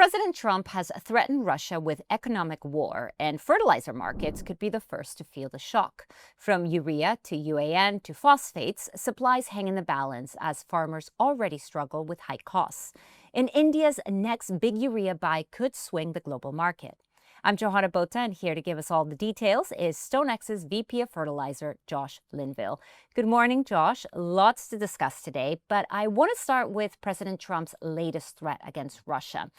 President Trump has threatened Russia with economic war, and fertilizer markets could be the first to feel the shock. From urea to UAN to phosphates, supplies hang in the balance as farmers already struggle with high costs. And India's next big urea buy could swing the global market. I'm Johanna Bota, and here to give us all the details is StoneX's VP of Fertilizer, Josh Linville. Good morning, Josh. Lots to discuss today, but I want to start with President Trump's latest threat against Russia.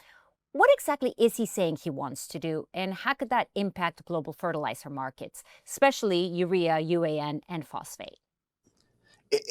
What exactly is he saying he wants to do, and how could that impact global fertilizer markets, especially urea, UAN, and phosphate?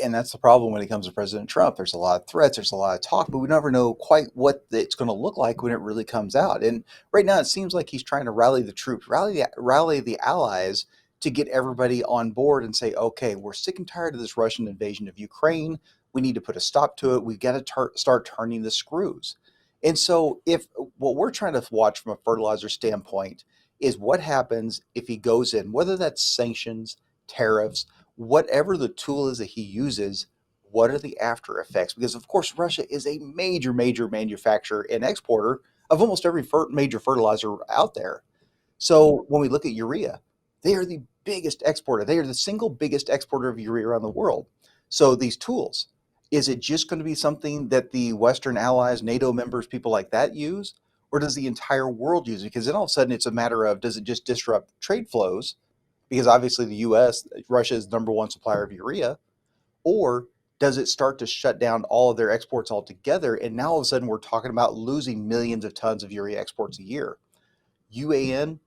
And that's the problem when it comes to President Trump. There's a lot of threats, there's a lot of talk, but we never know quite what it's going to look like when it really comes out. And right now, it seems like he's trying to rally the troops, rally the allies to get everybody on board and say, okay, we're sick and tired of this Russian invasion of Ukraine. We need to put a stop to it. We've got to start turning the screws. And so, if what we're trying to watch from a fertilizer standpoint is what happens if he goes in, whether that's sanctions, tariffs, whatever the tool is that he uses, what are the after effects? Because, of course, Russia is a major manufacturer and exporter of almost every major fertilizer out there. So when we look at urea, they are the biggest exporter. They are the single biggest exporter of urea around the world. So these tools, is it just going to be something that the Western allies, NATO members, people like that use? Or does the entire world use it? Because then all of a sudden it's a matter of, does it just disrupt trade flows? Because obviously the US, Russia is the number one supplier of urea. Or does it start to shut down all of their exports altogether? And now all of a sudden we're talking about losing millions of tons of urea exports a year. UAN,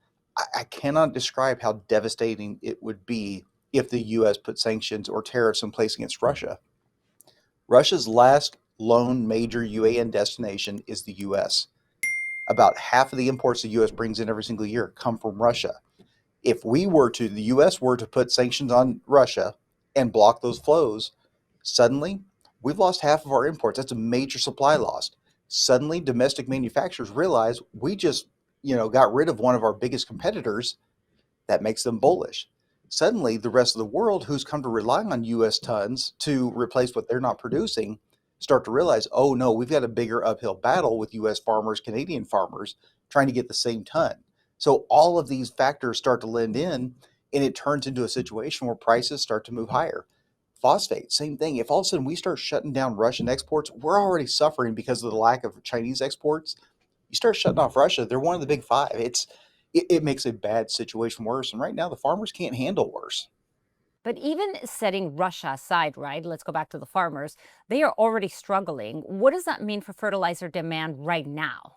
I cannot describe how devastating it would be if the US put sanctions or tariffs in place against Russia. Russia's last lone major UAN destination is the US. About half of the imports the US brings in every single year come from Russia. If the US were to put sanctions on Russia and block those flows, suddenly we've lost half of our imports. That's a major supply loss. Suddenly domestic manufacturers realize we just, got rid of one of our biggest competitors. That makes them bullish. Suddenly the rest of the world who's come to rely on US tons to replace what they're not producing start to realize, oh no, we've got a bigger uphill battle with US farmers, Canadian farmers trying to get the same ton. So all of these factors start to lend in, and it turns into a situation where prices start to move higher. Phosphate, same thing. If all of a sudden we start shutting down Russian exports, we're already suffering because of the lack of Chinese exports. You start shutting off Russia, they're one of the big five. It makes a bad situation worse. And right now, the farmers can't handle worse. But even setting Russia aside, right? Let's go back to the farmers. They are already struggling. What does that mean for fertilizer demand right now?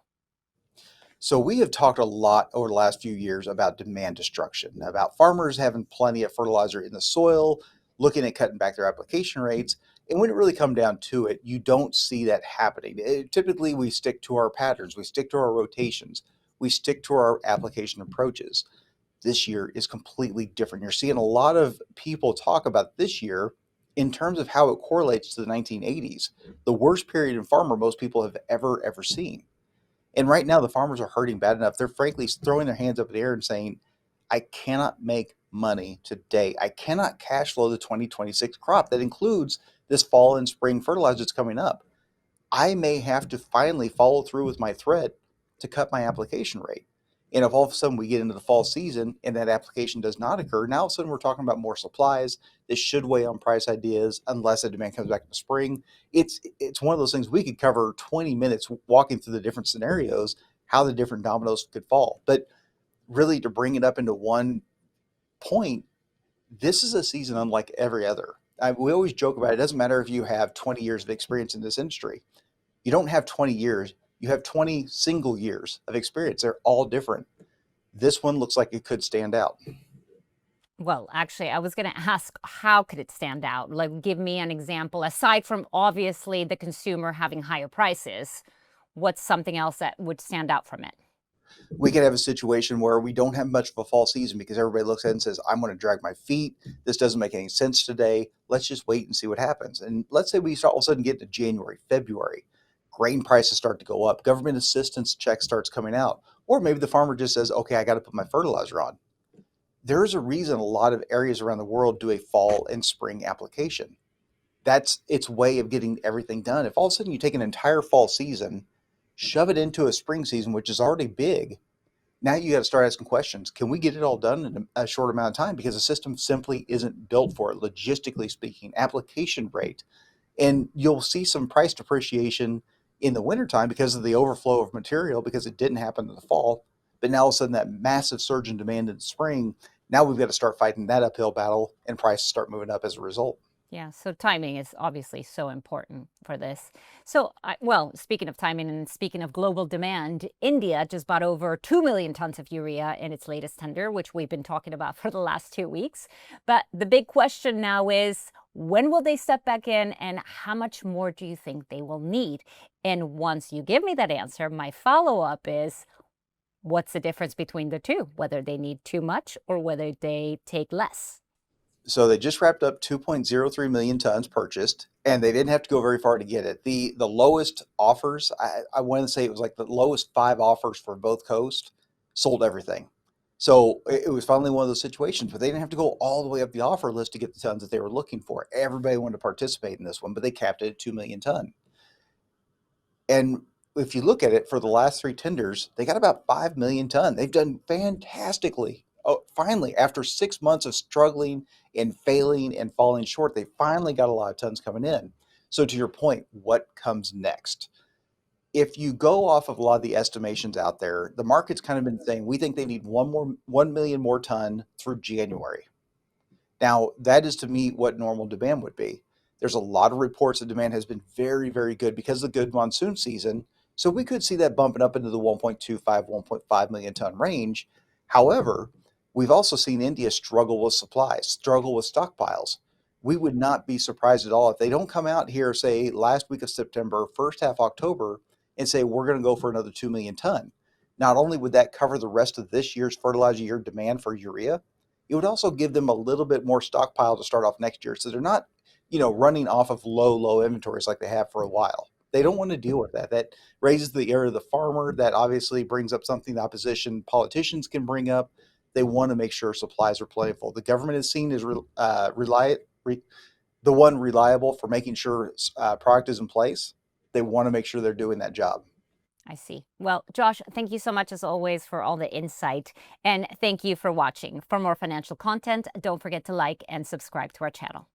So we have talked a lot over the last few years about demand destruction, about farmers having plenty of fertilizer in the soil, looking at cutting back their application rates. And when it really comes down to it, you don't see that happening. Typically, we stick to our patterns, we stick to our rotations, we stick to our application approaches. This year is completely different. You're seeing a lot of people talk about this year in terms of how it correlates to the 1980s, the worst period in farmer most people have ever seen. And right now, the farmers are hurting bad enough. They're frankly throwing their hands up in the air and saying, I cannot make money today. I cannot cash flow the 2026 crop. That includes this fall and spring fertilizer that's coming up. I may have to finally follow through with my threat to cut my application rate. And if all of a sudden we get into the fall season and that application does not occur, now all of a sudden we're talking about more supplies. This should weigh on price ideas unless the demand comes back in the spring. It's one of those things we could cover 20 minutes walking through the different scenarios, how the different dominoes could fall. But really, to bring it up into one point, this is a season unlike every other. We always joke about it. It doesn't matter if you have 20 years of experience in this industry. You don't have 20 years, you have 20 single years of experience. They're all different. This one looks like it could stand out. Well, actually, I was going to ask, how could it stand out? Like, give me an example. Aside from obviously the consumer having higher prices, what's something else that would stand out from it? We could have a situation where we don't have much of a fall season because everybody looks at it and says, I'm going to drag my feet. This doesn't make any sense today. Let's just wait and see what happens. And let's say we start all of a sudden get to January, February, grain prices start to go up, government assistance check starts coming out. Or maybe the farmer just says, okay, I got to put my fertilizer on. There's a reason a lot of areas around the world do a fall and spring application. That's its way of getting everything done. If all of a sudden you take an entire fall season shove it into a spring season, which is already big. Now you got to start asking questions. Can we get it all done in a short amount of time? Because the system simply isn't built for it, logistically speaking, application rate. And you'll see some price depreciation in the wintertime because of the overflow of material because it didn't happen in the fall. But now all of a sudden, that massive surge in demand in the spring, now we've got to start fighting that uphill battle and prices start moving up as a result. Yeah, so timing is obviously so important for this. So, well, speaking of timing and speaking of global demand, India just bought over 2 million tons of urea in its latest tender, which we've been talking about for the last 2 weeks. But the big question now is, when will they step back in and how much more do you think they will need? And once you give me that answer, my follow-up is, what's the difference between the two, whether they need too much or whether they take less? So they just wrapped up 2.03 million tons purchased, and they didn't have to go very far to get it. The lowest offers, I want to say it was like the lowest five offers for both coasts, sold everything. So it was finally one of those situations, but they didn't have to go all the way up the offer list to get the tons that they were looking for. Everybody wanted to participate in this one, but they capped it at 2 million ton. And if you look at it for the last three tenders, they got about 5 million ton. They've done fantastically. Oh, finally, after 6 months of struggling and failing and falling short, they finally got a lot of tons coming in. So, to your point, what comes next? If you go off of a lot of the estimations out there, the market's kind of been saying we think they need 1 million more ton through January. Now, that is to meet what normal demand would be. There's a lot of reports that demand has been very, very good because of the good monsoon season. So we could see that bumping up into the 1.25, 1.5 million ton range. However, we've also seen India struggle with supplies, struggle with stockpiles. We would not be surprised at all if they don't come out here, say, last week of September, first half October, and say, we're going to go for another 2 million ton. Not only would that cover the rest of this year's fertilizer year demand for urea, it would also give them a little bit more stockpile to start off next year. So they're not, running off of low inventories like they have for a while. They don't want to deal with that. That raises the area of the farmer. That obviously brings up something the opposition politicians can bring up. They want to make sure supplies are plentiful. The government is seen as the one reliable for making sure product is in place. They want to make sure they're doing that job. I see. Well, Josh, thank you so much as always for all the insight. And thank you for watching. For more financial content, don't forget to like and subscribe to our channel.